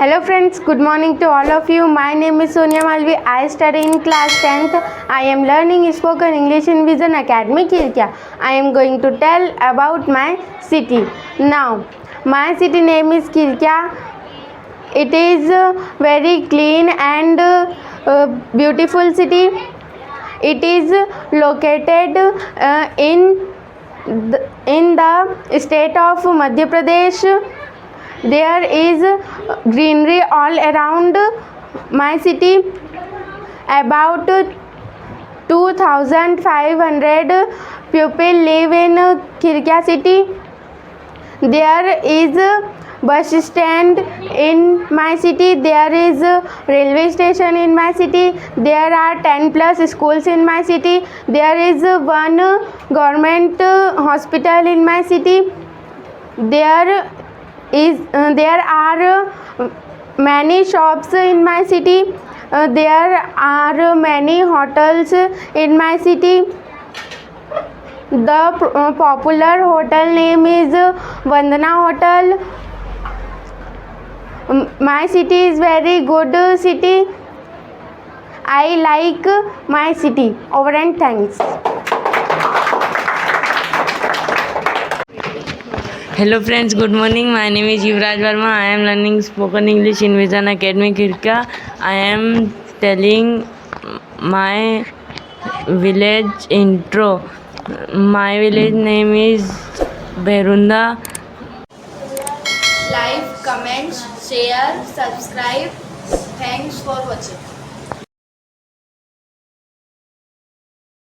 Hello friends, good morning to all of you. My name is Sonia Malvi. I study in class 10th. I am learning spoken English in Vision Academy Khirkiya. I am going to tell about my city. Now, my city name is Khirkiya. It is a very clean and beautiful city. It is located in the state of Madhya Pradesh. There is greenery all around my city. About 2,500 people live in Khirkiya city. There is a bus stand in my city. There is a railway station in my city. There are 10 plus schools in my city. There is one government hospital in my city. There are many shops in my city. There are many hotels in my city. The popular hotel name is Vandana Hotel. My city is very good city. I like my city. Over and thanks. Hello friends, good morning. My name is Yuvraj Verma. I am learning spoken English in Vision Academy Khirkiya. I am telling my village intro. My village name is Berunda. Like, comment, share, subscribe. Thanks for watching.